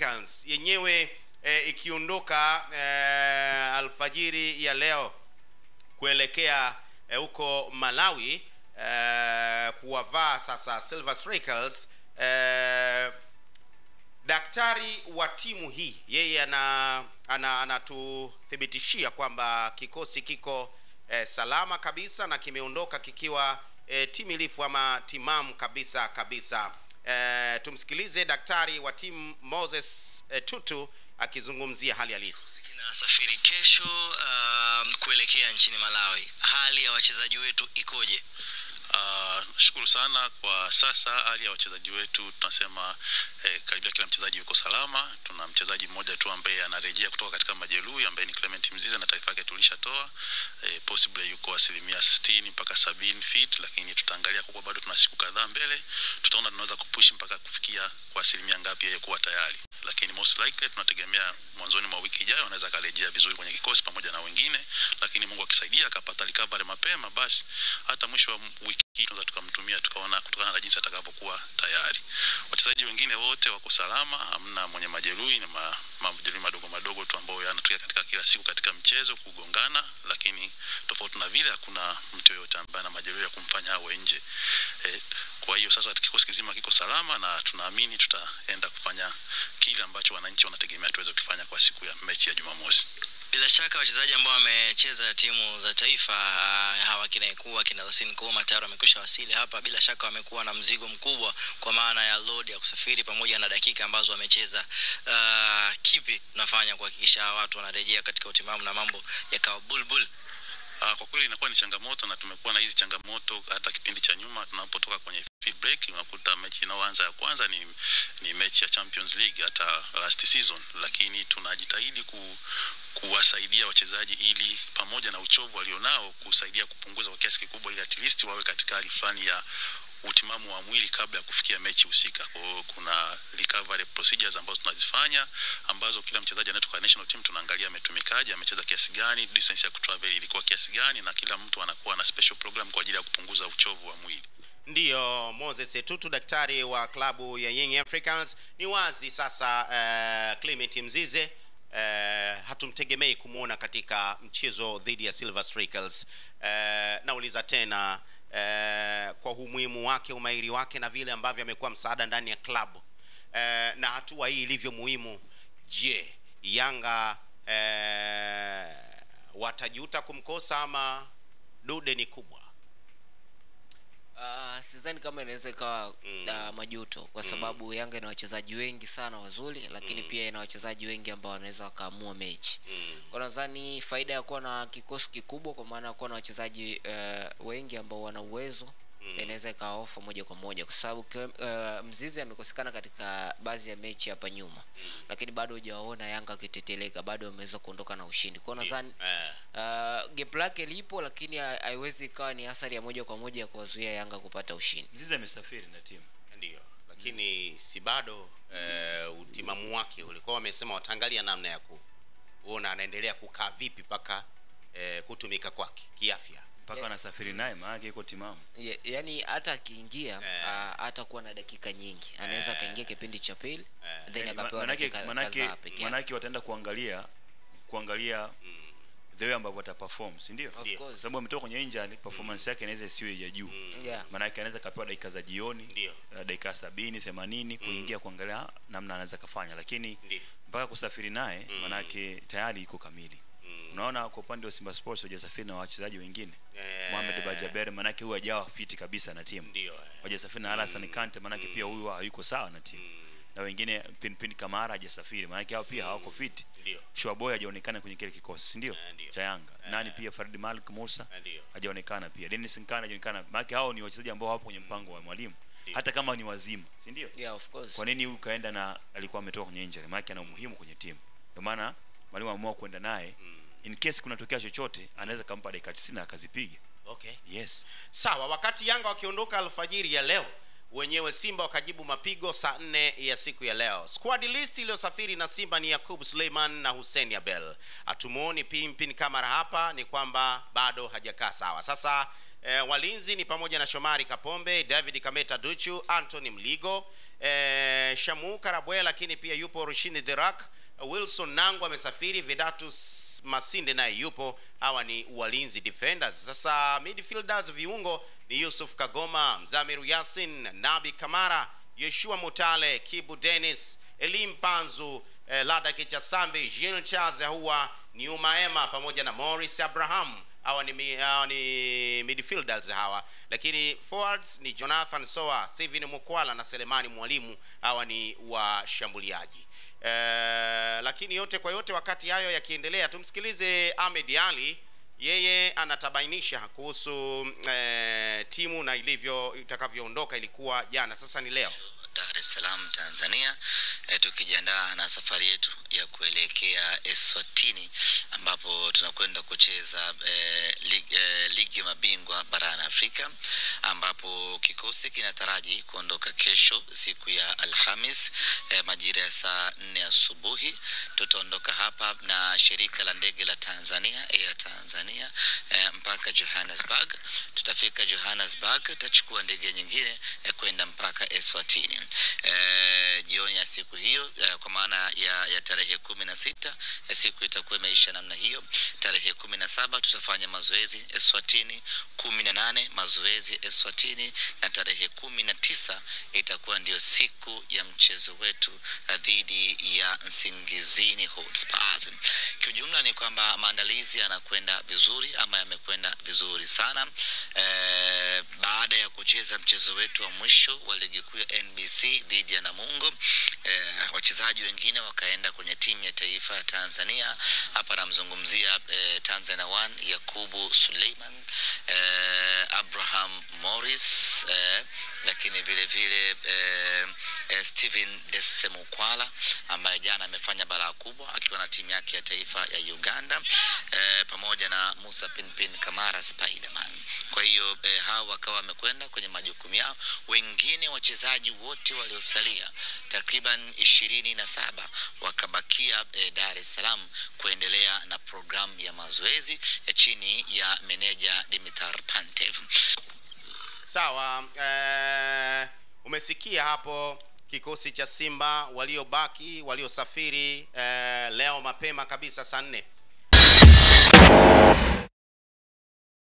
Africans yenyewe ikiondoka alfajiri ya leo kuelekea huko Malawi kuwavaa sasa Silver Strikers. Daktari wa timu hii yeye anatuthibitishia kwamba kikosi kiko salama kabisa na kimeondoka kikiwa timilifu ama timamu kabisa. Tumsikilize daktari wa timu Moses Tutu akizungumzia hali halisi. Tunasafiri kesho kuelekea nchini Malawi. Hali ya wachezaji wetu ikoje? Nashukuru sana. Kwa sasa hali ya wachezaji wetu tunasema karibia kila mchezaji yuko salama. Tuna mchezaji mmoja tu ambaye anarejea kutoka katika majeruhi ambaye ni Clement Mzize, na taarifa yake tulishatoa. Possibly yuko 60% mpaka 70 fit, lakini tutaangalia kwa bado tuna siku kadhaa mbele. Tutaona tunaweza kupush mpaka kufikia kwa asilimia ngapi yeye kuwa tayari. Lakini most likely tunategemea mwanzoni mwa wiki ijayo anaweza karejea vizuri kwenye kikosi pamoja na wengine, lakini Mungu akisaidia akapata recovery mapema, basi hata mwisho wa wiki tunaweza tukamtumia tukaona kutokana na jinsi atakavyokuwa tayari. Wachezaji wengine wote wako salama, hamna mwenye majeruhi, na majeruhi madogo tu ambao yanatokea katika kila siku katika mchezo kugongana, lakini tofauti na vile hakuna mtu yote ambaye ana majeruhi ya kumfanya awe nje. Kwa hiyo sasa kikosi kizima kiko salama na tunaamini tutaenda kufanya kile ambacho wananchi wanategemea tuweze kufanya kwa siku ya mechi ya Jumamosi. Bila shaka wachezaji ambao wamecheza timu za taifa hawa kinaikuwa kina Lassine Koma tayari wamekwisha wasili hapa. Bila shaka wamekuwa na mzigo mkubwa kwa maana ya load ya kusafiri pamoja na dakika ambazo wamecheza. Kipi tunafanya kuhakikisha watu wanarejea katika utimamu na mambo yakawa bulbul? Kwa kweli inakuwa ni changamoto, na tumekuwa na hizi changamoto hata kipindi cha nyuma tunapotoka kwenye break. Unakuta mechi inayoanza ya kwanza ni mechi ya Champions League hata last season, lakini tunajitahidi kuwasaidia wachezaji ili pamoja na uchovu walionao kusaidia kupunguza kwa kiasi kikubwa, ili at least wawe katika hali fulani ya utimamu wa mwili kabla ya kufikia mechi husika. Kwa kuna recovery procedures ambazo tunazifanya, ambazo kila mchezaji anayetoka national team tunaangalia ametumikaje, amecheza kiasi gani, distance ya kutravel ilikuwa kiasi gani, na kila mtu anakuwa na special program kwa ajili ya kupunguza uchovu wa mwili. Ndiyo Moses Tutu, daktari wa klabu ya Young Africans. Ni wazi sasa Clement Mzize hatumtegemei kumuona katika mchezo dhidi ya Silver Strikers. Nauliza tena kwa umuhimu wake, umahiri wake na vile ambavyo amekuwa msaada ndani ya klabu, na hatua hii ilivyo muhimu, je, Yanga watajuta kumkosa ama dude ni kubwa? Sidhani kama inaweza ikawa majuto, kwa sababu Yanga ina wachezaji wengi sana wazuri, lakini pia ina wachezaji wengi ambao wanaweza wakaamua mechi. Kwa nadhani faida ya kuwa na kikosi kikubwa, kwa maana kuwa na wachezaji wengi ambao wana uwezo, inaweza ikaofa moja kwa moja, kwa sababu Mzize amekosekana katika baadhi ya mechi hapa nyuma, lakini bado hujaona Yanga kiteteleka, bado wameweza kuondoka na ushindi. Kwa nadhani gap lake lipo, lakini haiwezi ikawa ni athari ya moja kwa moja kuwazuia Yanga kupata ushindi. Mzize amesafiri na timu. Ndio, lakini si bado utimamu wake ulikuwa wamesema wataangalia namna ya kuona anaendelea kukaa vipi paka kutumika kwake kiafya. Mpaka anasafiri naye maana yuko timamu. Yaani hata akiingia hata kuwa na dakika nyingi, anaweza kaingia kipindi cha pili then akapewa dakika kadhaa pekee. Maana wataenda kuangalia the way ambavyo ataperform, si ndio? Sababu ametoka kwenye injury, performance yake inaweza isiwe ya juu. Maana anaweza kapewa dakika za jioni, dakika 70 80 kuingia kuangalia namna anaweza kufanya, lakini mpaka kusafiri naye maana tayari iko kamili. Unaona kwa upande wa Simba Sports hajasafiri na wachezaji wengine. Mohamed Bajaber maana yake huyu hajawa fit kabisa na timu. Ndio. Hajasafiri na Alassane Kante maana yake pia huyu hayuko sawa na timu. Na wengine Pinpin Kamara hajasafiri maana yake hao pia hawako fit. Ndio. Shuaboy hajaonekana kwenye kile kikosi, si ndio? Cha Yanga. Nani pia Farid Malik Musa hajaonekana pia. Dennis Nkana hajaonekana. Maana yake hao ni wachezaji ambao hawapo kwenye mpango wa mwalimu. Hata kama ni wazima, si ndio? Yeah, of course. Kwa nini huyu kaenda na alikuwa ametoka kwenye injury? Maana yake ana umuhimu kwenye timu. Ndio maana mwalimu ameamua kwenda naye. In case kunatokea chochote anaweza kumpa dakika 90 akazipiga. Okay. Yes. Sawa, wakati Yanga wakiondoka alfajiri ya leo, wenyewe Simba wakajibu mapigo saa 4 ya siku ya leo. Squad list iliyosafiri na Simba ni Yakub Suleiman na Hussein Abel. Atumuoni Pinpin Kamara hapa, ni kwamba bado hajakaa sawa. Sasa walinzi ni pamoja na Shomari Kapombe, David Kameta Duchu, Anthony Mligo, Shamu Karabwe, lakini pia yupo Rushini Derak, Wilson Nangu amesafiri, Vedatus Masinde naye yupo. Hawa ni walinzi defenders. Sasa midfielders viungo ni Yusuf Kagoma, Mzamiru Yasin, Nabi Kamara, Yeshua Mutale, Kibu Dennis, Elim Panzu, Lada Kichasambi, Jean Charles huwa ni Umaema pamoja na Morris Abraham. Hawa ni midfielders hawa. Lakini forwards ni Jonathan Soa, Steven Mukwala na Selemani Mwalimu. Hawa ni washambuliaji. Lakini yote kwa yote, wakati hayo yakiendelea, tumsikilize Ahmed Ali. Yeye anatabainisha kuhusu timu na itakavyoondoka. Ilikuwa jana, sasa ni leo Dar es Salaam Tanzania, tukijiandaa na safari yetu ya kuelekea Eswatini ambapo tunakwenda kucheza ligi mabingwa barani Afrika, ambapo kikosi kinataraji kuondoka kesho siku ya Alhamis majira ya saa 4 asubuhi. Tutaondoka hapa na shirika la ndege la Tanzania, Air Tanzania, mpaka Johannesburg. Tutafika Johannesburg, tutachukua ndege nyingine kwenda mpaka Eswatini. Jioni ya siku hiyo, kwa maana ya tarehe 16, siku itakuwa imeisha namna hiyo. Tarehe 17 tutafanya mazoezi Eswatini, 18 mazoezi Eswatini, na tarehe 19 itakuwa ndio siku ya mchezo wetu dhidi ya Nsingizini Hotspurs. Kiujumla ni kwamba maandalizi yanakwenda vizuri, ama yamekwenda vizuri sana. Baada ya kucheza mchezo wetu wa mwisho wa ligi kuu ya NBC dhidi ya Namungo, wachezaji wengine wakaenda kwenye timu ya taifa ya Tanzania. Hapa namzungumzia Tanzania One, Yakubu Suleiman, Abraham Morris, lakini vile vile Steven Desemukwala ambaye jana amefanya balaa kubwa akiwa na timu yake ya taifa ya Uganda, pamoja na Musa Pinpin Kamara Spiderman. Kwa hiyo hawa wakawa wamekwenda kwenye majukumu yao. Wengine wachezaji wote waliosalia takriban 27 wakabakia Dar es Salaam kuendelea na programu ya mazoezi chini ya meneja Dimitar Pantev. Sawa, umesikia hapo kikosi cha Simba waliobaki, waliosafiri leo mapema kabisa saa 4